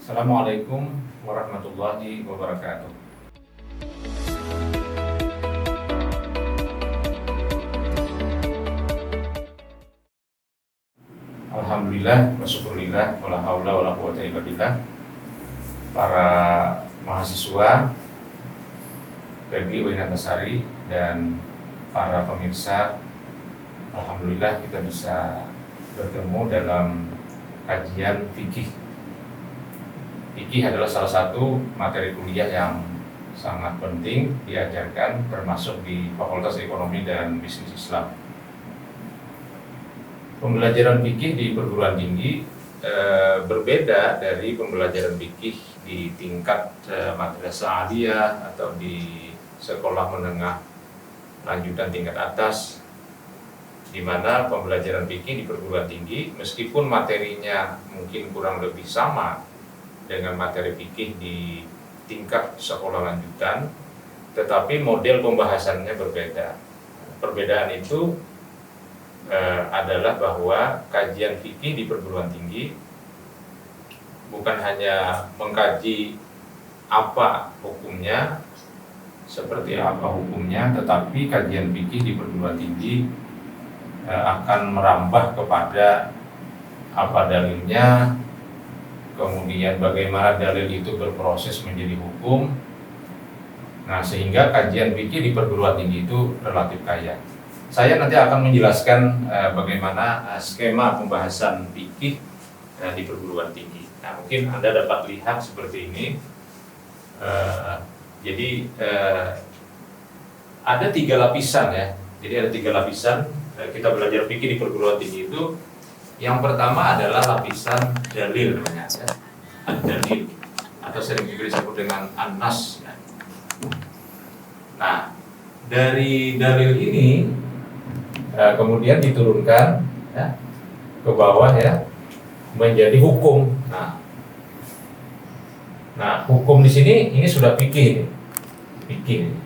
Assalamualaikum warahmatullahi wabarakatuh. Alhamdulillah, wasyukurillah, wala haula wala quwwata illa billah. Para mahasiswa PBI UIN Antasari dan para pemirsa, alhamdulillah kita bisa bertemu dalam kajian fikih. Fikih adalah salah satu materi kuliah yang sangat penting diajarkan termasuk di Fakultas Ekonomi dan Bisnis Islam. Pembelajaran fikih di perguruan tinggi berbeda dari pembelajaran fikih di tingkat madrasah aliyah atau di sekolah menengah lanjutan tingkat atas, di mana pembelajaran fikih di perguruan tinggi meskipun materinya mungkin kurang lebih sama dengan materi fikih di tingkat sekolah lanjutan, tetapi model pembahasannya berbeda. Perbedaan itu adalah bahwa kajian fikih di perguruan tinggi bukan hanya mengkaji apa hukumnya, seperti apa hukumnya, tetapi kajian fikih di perguruan tinggi akan merambah kepada apa dalilnya, kemudian bagaimana dalil itu berproses menjadi hukum. Nah, sehingga kajian fikih di perguruan tinggi itu relatif kaya. Saya nanti akan menjelaskan bagaimana skema pembahasan fikih di perguruan tinggi. Nah, mungkin Anda dapat lihat seperti ini. Jadi ada 3 lapisan ya. Jadi ada 3 lapisan kita belajar fikih di perguruan tinggi itu. Yang pertama adalah lapisan dalil namanya ya. Dalil atau sering juga disebut dengan an-nas ya. Nah, dari dalil ini kemudian diturunkan ya, ke bawah ya menjadi hukum. Nah, hukum di sini ini sudah fikih. Fikih.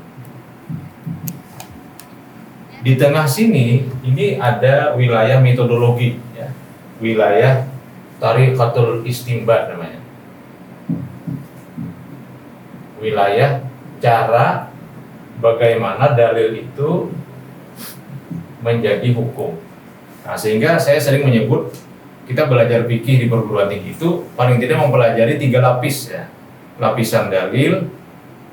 Di tengah sini ini ada wilayah metodologi ya. Wilayah tariqatul istinbat namanya. Wilayah cara bagaimana dalil itu menjadi hukum. Nah, sehingga saya sering menyebut kita belajar fikih di perguruan tinggi itu paling tidak mempelajari 3 lapis ya. Lapisan dalil,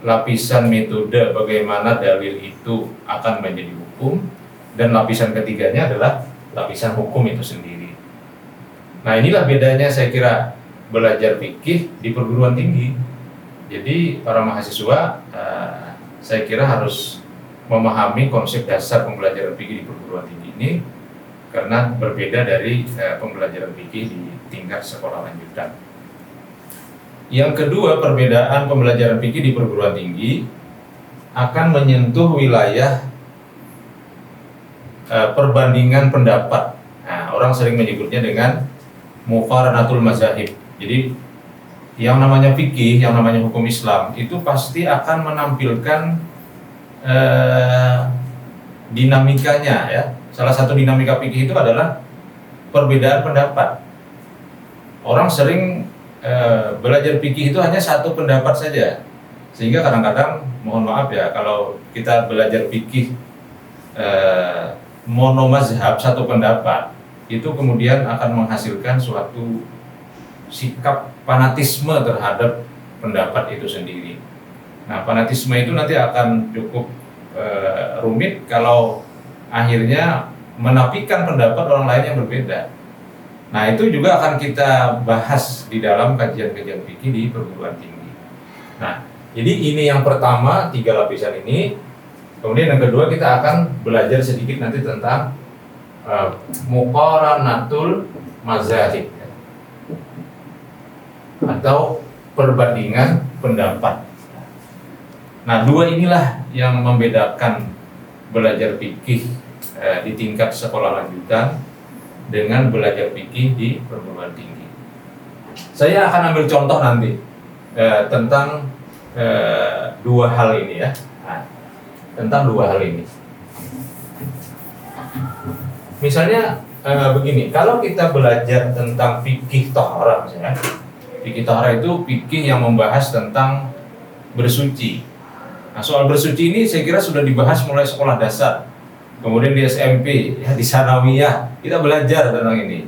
lapisan metode bagaimana dalil itu akan menjadi hukum, dan lapisan ketiganya adalah lapisan hukum itu sendiri. Nah, inilah bedanya saya kira belajar fikih di perguruan tinggi. Jadi para mahasiswa saya kira harus memahami konsep dasar pembelajaran fikih di perguruan tinggi ini karena berbeda dari pembelajaran fikih di tingkat sekolah lanjutan. Yang kedua, perbedaan pembelajaran fikih di perguruan tinggi akan menyentuh wilayah perbandingan pendapat. Nah, orang sering menyebutnya dengan muqaranatul mazahib. Jadi yang namanya fikih, yang namanya hukum Islam itu pasti akan menampilkan dinamikanya ya. Salah satu dinamika fikih itu adalah perbedaan pendapat. Orang sering belajar fikih itu hanya satu pendapat saja, sehingga kadang-kadang mohon maaf ya kalau kita belajar fikih monomazhab satu pendapat itu kemudian akan menghasilkan suatu sikap fanatisme terhadap pendapat itu sendiri. Nah, fanatisme itu nanti akan cukup rumit kalau akhirnya menafikan pendapat orang lain yang berbeda. Nah, itu juga akan kita bahas di dalam kajian-kajian fikih di perguruan tinggi. Nah, jadi ini yang pertama 3 lapisan ini. Kemudian yang kedua kita akan belajar sedikit nanti tentang muqaranatul mazahib atau perbandingan pendapat. Nah, 2 inilah yang membedakan belajar fikih di tingkat sekolah lanjutan dengan belajar fikih di perguruan tinggi. Saya akan ambil contoh nanti tentang 2 hal ini ya. Nah, tentang 2 hal ini. Misalnya begini, kalau kita belajar tentang fikih thaharah misalnya, Fikih taharah itu fikih yang membahas tentang bersuci. Nah, soal bersuci ini saya kira sudah dibahas mulai sekolah dasar, kemudian di SMP, ya, di sanawiyah kita belajar tentang ini.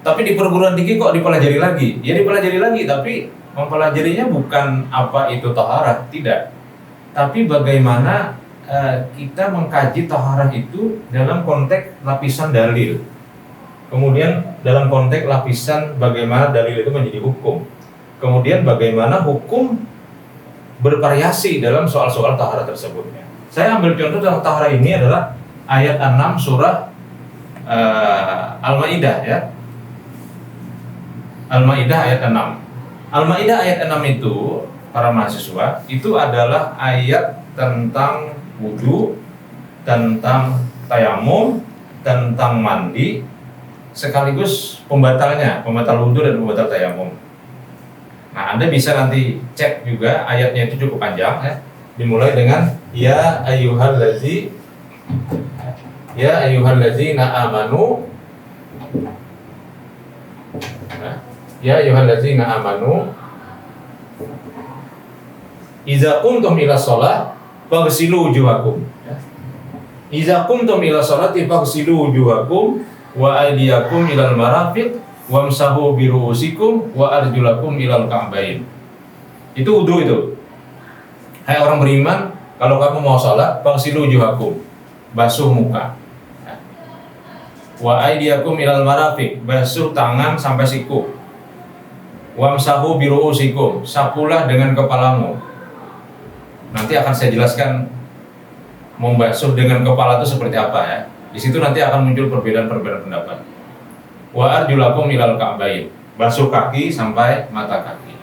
Tapi di perguruan tinggi kok dipelajari lagi? Ya dipelajari lagi, tapi mempelajarinya bukan apa itu taharah, tidak. Tapi bagaimana kita mengkaji taharah itu dalam konteks lapisan dalil. Kemudian dalam konteks lapisan bagaimana dalil itu menjadi hukum. Kemudian bagaimana hukum bervariasi dalam soal-soal taharah tersebut. Saya ambil contoh dalam taharah ini adalah ayat 6 surah Al-Maidah, ya. Al-Maidah ayat 6. Al-Maidah ayat 6 itu, para mahasiswa, itu adalah ayat tentang wudu, tentang tayamum, tentang mandi, sekaligus pembatal wudu dan pembatal tayamum. Nah, Anda bisa nanti cek juga ayatnya itu cukup panjang, ya. Dimulai dengan ya ayyuhallazina amanu, ya ayyuhallazina amanu idza qumtum ila shalah faghsilu wujuhakum. Idza qumtum ila sholati faghsilu wujuhakum wa aydiyakum ilal marafiq wamsahu bi ru'usikum wa arjulakum ilal ka'bain. Itu wudu itu. Hai orang beriman, kalau kamu mau salat, faghsilu wujuhakum, basuh muka. Wa aydiyakum ilal marafiq, basuh tangan sampai siku. Wamsahu bi ru'usikum, sapulah dengan kepalamu. Nanti akan saya jelaskan membasuh dengan kepala itu seperti apa, ya. Di situ nanti akan muncul perbedaan pendapat. Wa arjulakum ilal ka'bain, basuh kaki sampai mata kaki.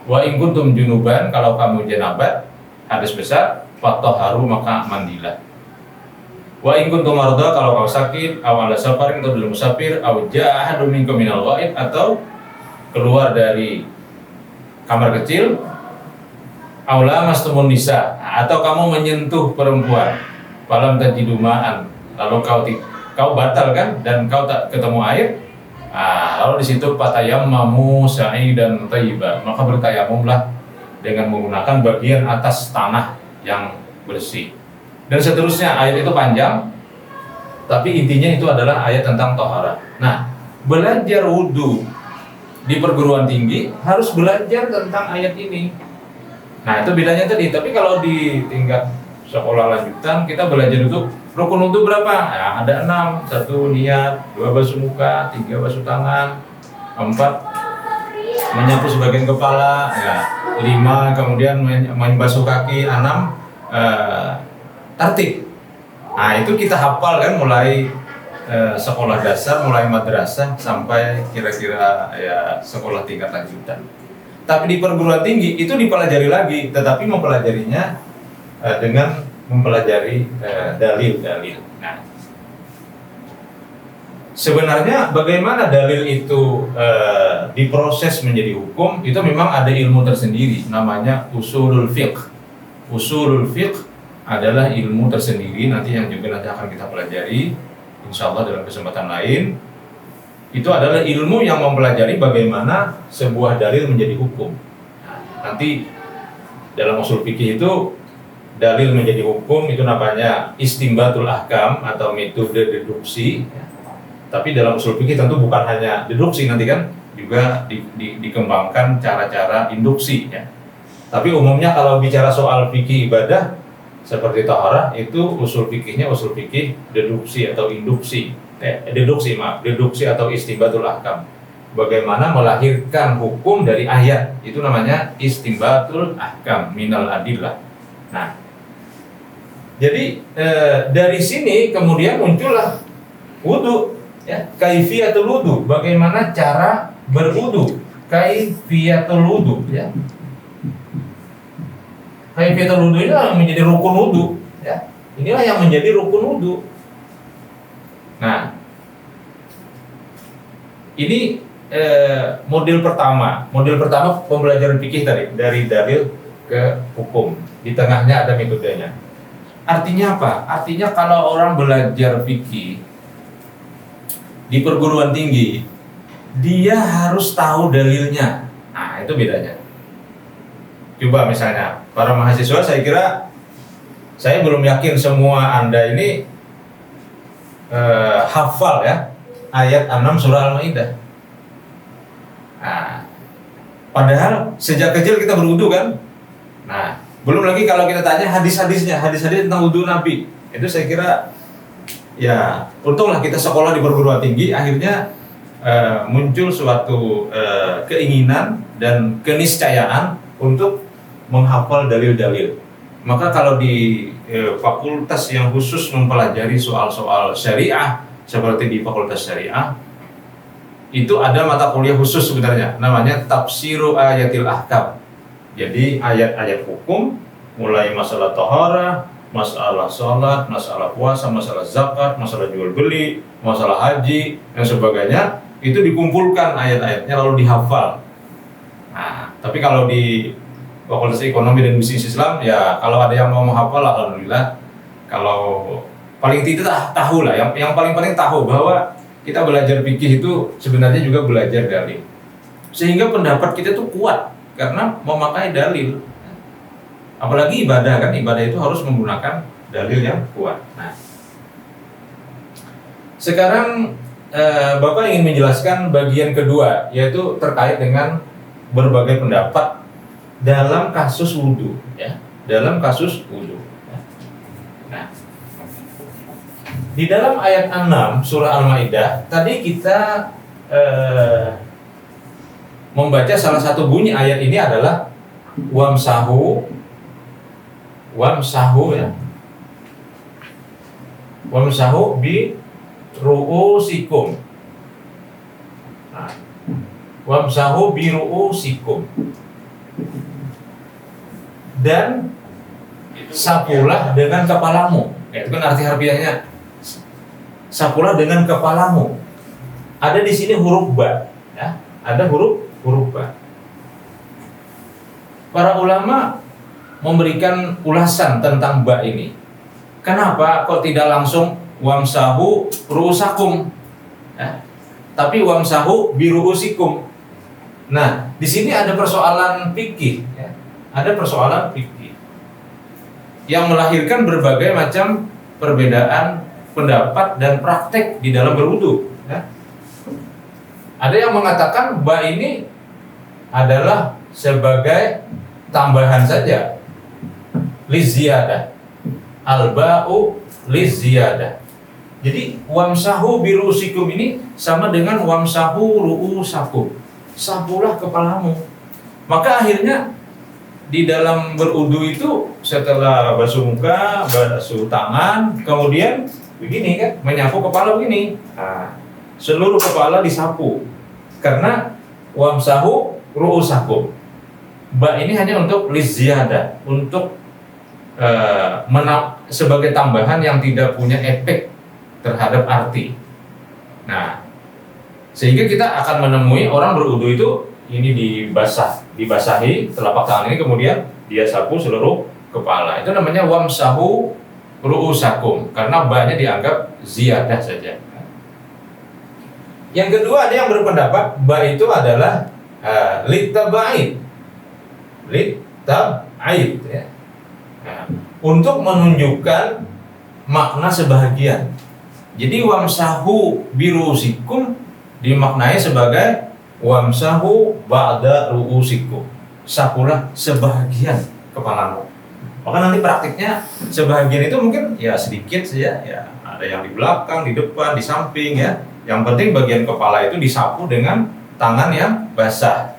Wa in kuntum junuban, kalau kamu janabat, hadas besar, fatahharu, maka mandilah. Wa in kuntum marda, kalau kau sakit, aw ala safarin, atau dalam musafir, aw jaa ahadun minkum minal ghaid, atau keluar dari kamar kecil, aw lamastumun nisa, atau kamu menyentuh perempuan, falam tajidu ma'an, lalu kau batal kan dan kau tak ketemu air, lalu di situ fatayammamu sa'idan thayyiban, maka bertayamumlah dengan menggunakan bagian atas tanah yang bersih. Dan seterusnya, ayat itu panjang, tapi intinya itu adalah ayat tentang taharah. Nah, belajar wudu di perguruan tinggi harus belajar tentang ayat ini. Nah, itu bedanya tadi. Tapi kalau di tingkat sekolah lanjutan, kita belajar untuk rukun wudu berapa? Ya, ada 6. 1 niat, 2 basuh muka, 3 basuh tangan, 4 menyapu sebagian kepala, ya, 5 kemudian membasuh kaki, 6 tertib. Nah, itu kita hafal kan mulai sekolah dasar, mulai madrasah sampai kira-kira ya sekolah tingkat lanjutan. Tapi di perguruan tinggi itu dipelajari lagi, tetapi mempelajarinya dengan mempelajari dalil-dalil. Nah, sebenarnya bagaimana dalil itu diproses menjadi hukum, itu memang ada ilmu tersendiri, namanya usulul fiqh. Usulul fiqh adalah ilmu tersendiri nanti yang juga nanti akan kita pelajari insyaallah dalam kesempatan lain. Itu adalah ilmu yang mempelajari bagaimana sebuah dalil menjadi hukum. Nah, nanti dalam usul fikih itu dalil menjadi hukum itu namanya istimbatul ahkam atau metode deduksi. Tapi dalam usul fikih tentu bukan hanya deduksi, nanti kan juga dikembangkan cara-cara induksi, ya. Tapi umumnya kalau bicara soal fikih ibadah seperti taharah, itu usul fikihnya usul fikih deduksi atau induksi. Deduksi atau istimbatul ahkam. Bagaimana melahirkan hukum dari ayat, itu namanya istimbatul ahkam minal adillah. Nah, jadi dari sini kemudian muncullah wudu, ya, kaifiyatul wudu, bagaimana cara berwudu, kaifiyatul wudu, ya. Kaifiyatul wudu ini menjadi rukun wudu, ya. Inilah yang menjadi rukun wudu. Nah, ini model pertama pembelajaran fikih tadi, dari dalil ke hukum. Di tengahnya ada metodenya. Artinya apa? Artinya kalau orang belajar fikih di perguruan tinggi, dia harus tahu dalilnya. Nah, Nah, itu bedanya. Coba misalnya, para mahasiswa, saya kira saya belum yakin semua Anda ini hafal ya ayat 6 surah Al-Maidah. Nah, padahal sejak kecil kita berwudu kan. Nah, belum lagi kalau kita tanya hadis-hadisnya, hadis-hadis tentang wudu Nabi. Itu saya kira ya untunglah kita sekolah di perguruan tinggi, akhirnya muncul suatu keinginan dan keniscayaan untuk menghafal dalil-dalil. Maka kalau di fakultas yang khusus mempelajari soal-soal syariah seperti di fakultas syariah, itu ada mata kuliah khusus sebenarnya, namanya Tafsiru Ayatil Ahkam. Jadi ayat-ayat hukum, mulai masalah taharah, masalah sholat, masalah puasa, masalah zakat, masalah jual beli, masalah haji, dan sebagainya, itu dikumpulkan ayat-ayatnya lalu dihafal. Nah, tapi kalau di Fakultas Ekonomi dan Bisnis Islam, ya kalau ada yang mau menghafal, alhamdulillah. Kalau paling tidak tahu lah, yang paling tahu bahwa kita belajar fikih itu sebenarnya juga belajar dalil. Sehingga pendapat kita tuh kuat karena memakai dalil. Apalagi ibadah kan, ibadah itu harus menggunakan dalil yang kuat. Nah, sekarang Bapak ingin menjelaskan bagian kedua, yaitu terkait dengan berbagai pendapat dalam kasus wudu, ya, dalam kasus wudu. Nah, di dalam ayat 6 surah Al-Maidah tadi kita membaca salah satu bunyi ayat ini adalah wamsahu ya, wamsahu bi ru'usikum. Nah, wamsahu bi ru'usikum, dan sapulah dengan kepalamu. Ya, itu kan arti harfiahnya. Sapulah dengan kepalamu. Ada di sini huruf ba, ya. Ada huruf ba. Para ulama memberikan ulasan tentang ba ini. Kenapa kok tidak langsung wamsahu ru'usakum, ya, tapi wamsahu biru'usikum. Nah, di sini ada persoalan fikih, ya. Ada persoalan fikih yang melahirkan berbagai macam perbedaan pendapat dan praktek di dalam berwudu, ya. Ada yang mengatakan ba ini adalah sebagai tambahan saja, liziyadah, al-ba'u liziyadah. Jadi wamsahu birusikum ini sama dengan wamsahu ru'usakum, sapulah kepalamu. Maka akhirnya di dalam berudu itu setelah basuh muka, basuh tangan, kemudian begini kan, menyapu kepala begini. Nah, seluruh kepala disapu karena wamsahu ru'usakum. Ba ini hanya untuk liziyadah, untuk sebagai tambahan yang tidak punya efek terhadap arti. Nah, sehingga kita akan menemui orang berudu itu ini dibasahi telapak tangan ini, kemudian dia sapu seluruh kepala. Itu namanya wamsahu ru'usakum, karena ba-nya dianggap ziyadah saja. Yang kedua, ada yang berpendapat ba itu adalah litab'id, ya. Nah, untuk menunjukkan makna sebahagian. Jadi wamsahu birusikum dimaknai sebagai wamsahu ba'da ru'usikum, sapulah sebahagian kepalamu. Maka nanti praktiknya sebahagian itu mungkin ya sedikit saja, ya ada yang di belakang, di depan, di samping, ya. Yang penting bagian kepala itu disapu dengan tangan yang basah.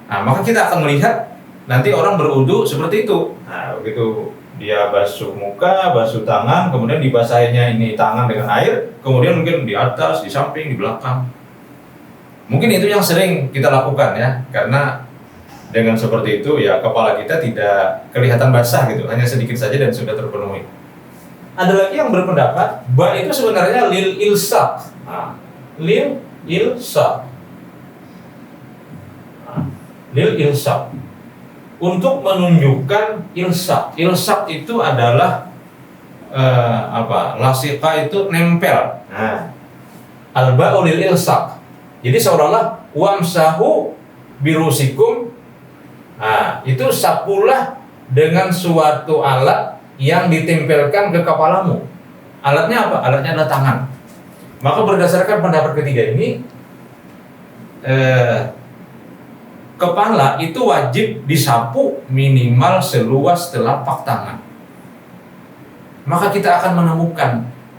Nah, maka kita akan melihat nanti orang berudu seperti itu. Nah, begitu dia basuh muka, basuh tangan, kemudian dibasahinya ini tangan dengan air, kemudian mungkin di atas, di samping, di belakang. Mungkin itu yang sering kita lakukan, ya, karena dengan seperti itu ya kepala kita tidak kelihatan basah gitu, hanya sedikit saja dan sudah terpenuhi. Ada lagi yang berpendapat ba itu sebenarnya lil ilsaq. Nah, lil ilsaq. Nah, lil ilsaq. Untuk menunjukkan ilsaq. Ilsaq itu adalah lasiqa itu nempel. Nah, al-ba'u lil ilsaq. Jadi seolah-olah wamsahu birusikum. Nah, itu sapulah dengan suatu alat yang ditempelkan ke kepalamu. Alatnya apa? Alatnya adalah tangan. Maka berdasarkan pendapat ketiga ini, kepala itu wajib disapu minimal seluas telapak tangan. Maka kita akan menemukan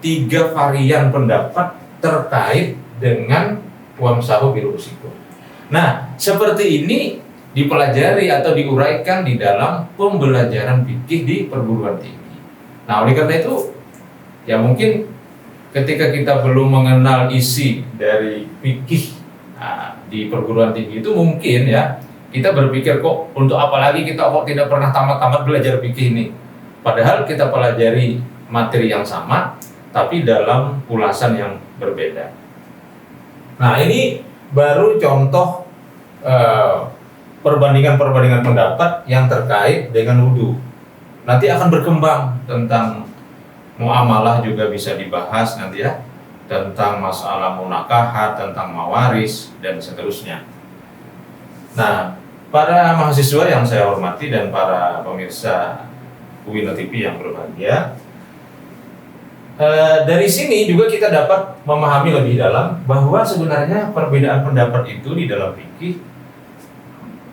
3 varian pendapat terkait dengan wamsahu birusikum. Nah, seperti ini dipelajari atau diuraikan di dalam pembelajaran fikih di perguruan tinggi. Nah, oleh karena itu, ya mungkin ketika kita belum mengenal isi dari fikih di perguruan tinggi itu, mungkin ya kita berpikir, kok untuk apa lagi kita kok tidak pernah tamat-tamat belajar fikih ini. Padahal kita pelajari materi yang sama, tapi dalam ulasan yang berbeda. Nah, ini baru contoh perbandingan pendapat yang terkait dengan wudu. Nanti akan berkembang tentang muamalah, juga bisa dibahas nanti ya, tentang masalah munakahat, tentang mawaris, dan seterusnya. Nah, para mahasiswa yang saya hormati dan para pemirsa Uwino TV yang berbahagia, dari sini juga kita dapat memahami lebih dalam bahwa sebenarnya perbedaan pendapat itu di dalam fikih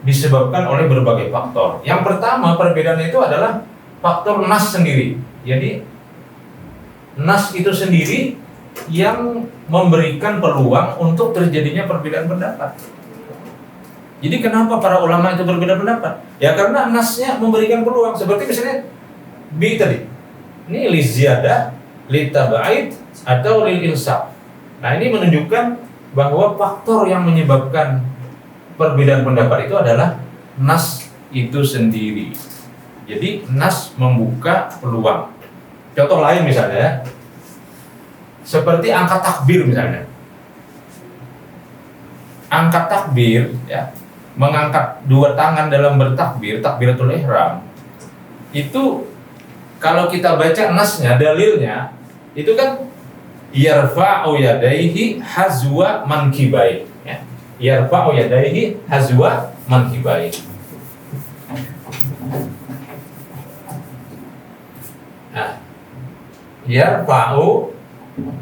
disebabkan oleh berbagai faktor. Yang pertama, perbedaannya itu adalah faktor nas sendiri. Jadi nas itu sendiri yang memberikan peluang untuk terjadinya perbedaan pendapat. Jadi kenapa para ulama itu berbeda pendapat? Ya karena nasnya memberikan peluang. Seperti misalnya bi tadi, ini li ziyadah, li tabaid, atau lil ilsaq. Nah, ini menunjukkan bahwa faktor yang menyebabkan perbedaan pendapat itu adalah nas itu sendiri. Jadi nas membuka peluang. Contoh lain misalnya ya, seperti angkat takbir misalnya. Angkat takbir ya, mengangkat 2 tangan dalam bertakbir, takbiratul ihram. Itu kalau kita baca nasnya, dalilnya, itu kan yarfa'u yadaihi hazwa mankibai, ya. Yarfa'u yadaihi hazwa mankibai. Nah, yarfa'u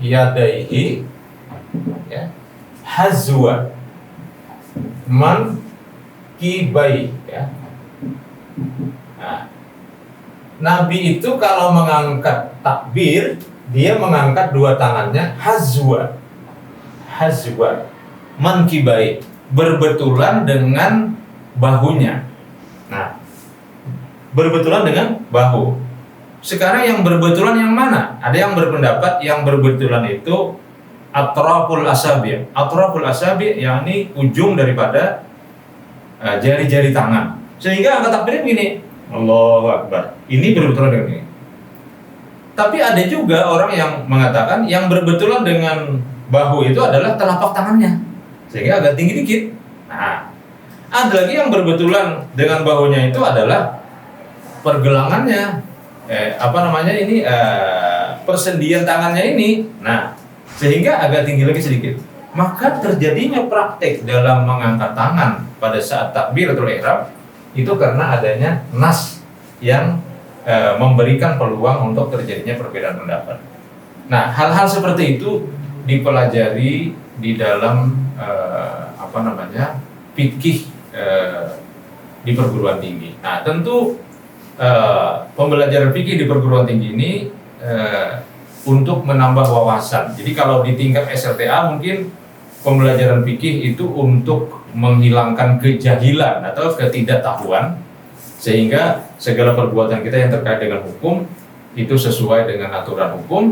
yadaihi, ya, hazwa mankibai, ya. Nah, Nabi itu kalau mengangkat takbir, dia mengangkat 2 tangannya hazwa mankibai, berbetulan dengan bahunya. Nah, berbetulan dengan bahu. Sekarang yang berbetulan yang mana? Ada yang berpendapat yang berbetulan itu atraful asabi'. Atraful asabi' yakni ujung daripada jari-jari tangan. Sehingga angkat takbir begini, Allahu Akbar. Ini berbetulan dengan ini. Tapi ada juga orang yang mengatakan yang berbetulan dengan bahu itu adalah telapak tangannya, sehingga agak tinggi dikit. Nah, ada lagi yang berbetulan dengan bahunya itu adalah pergelangannya, persendian tangannya ini. Nah, sehingga agak tinggi lagi sedikit. Maka terjadinya praktek dalam mengangkat tangan pada saat takbiratul ihram itu karena adanya nas yang memberikan peluang untuk terjadinya perbedaan pendapat. Nah, hal-hal seperti itu dipelajari di dalam fikih di perguruan tinggi. Nah, tentu pembelajaran fikih di perguruan tinggi ini untuk menambah wawasan. Jadi kalau di tingkat SLTA mungkin pembelajaran fikih itu untuk menghilangkan kejahilan atau ketidaktahuan, sehingga segala perbuatan kita yang terkait dengan hukum itu sesuai dengan aturan hukum.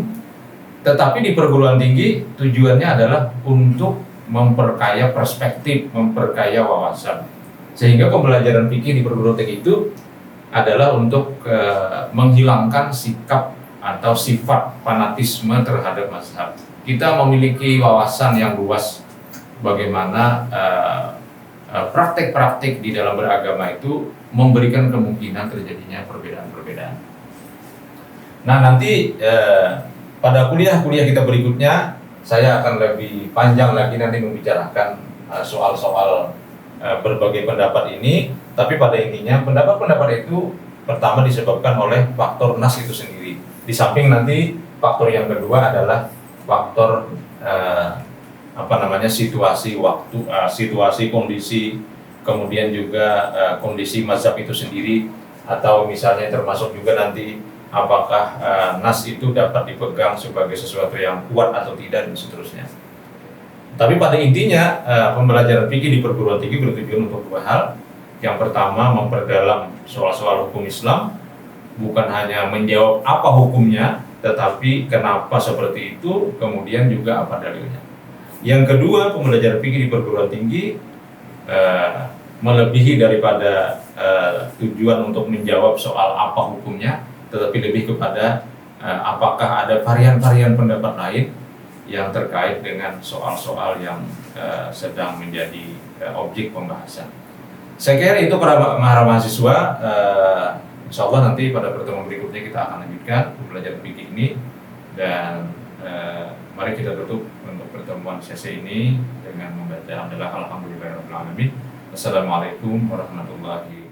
Tetapi di perguruan tinggi tujuannya adalah untuk memperkaya perspektif, memperkaya wawasan. Sehingga pembelajaran fikih di perguruan tinggi itu adalah untuk menghilangkan sikap atau sifat fanatisme terhadap mazhab. Kita memiliki wawasan yang luas bagaimana praktek-praktek di dalam beragama itu memberikan kemungkinan terjadinya perbedaan-perbedaan. Nah, nanti pada kuliah-kuliah kita berikutnya saya akan lebih panjang lagi nanti membicarakan soal-soal berbagai pendapat ini, tapi pada intinya pendapat-pendapat itu pertama disebabkan oleh faktor nas itu sendiri. Di samping nanti faktor yang kedua adalah faktor situasi waktu, situasi kondisi, kemudian juga kondisi mazhab itu sendiri, atau misalnya termasuk juga nanti apakah nas itu dapat dipegang sebagai sesuatu yang kuat atau tidak, dan seterusnya. Tapi pada intinya pembelajaran fikih di perguruan tinggi bertujuan untuk dua hal. Yang pertama, memperdalam soal-soal hukum Islam, bukan hanya menjawab apa hukumnya, tetapi kenapa seperti itu, kemudian juga apa dalilnya. Yang kedua, pembelajaran fikih di perguruan tinggi melebihi daripada tujuan untuk menjawab soal apa hukumnya, tetapi lebih kepada apakah ada varian-varian pendapat lain yang terkait dengan soal-soal yang sedang menjadi objek pembahasan. Saya kira itu para mahasiswa. Insya Allah nanti pada pertemuan berikutnya kita akan lanjutkan pembelajaran fikih ini, dan mari kita tutup untuk pertemuan sesi ini dengan membaca alhamdulillahirabbil alamin. Assalamualaikum warahmatullahi wabarakatuh.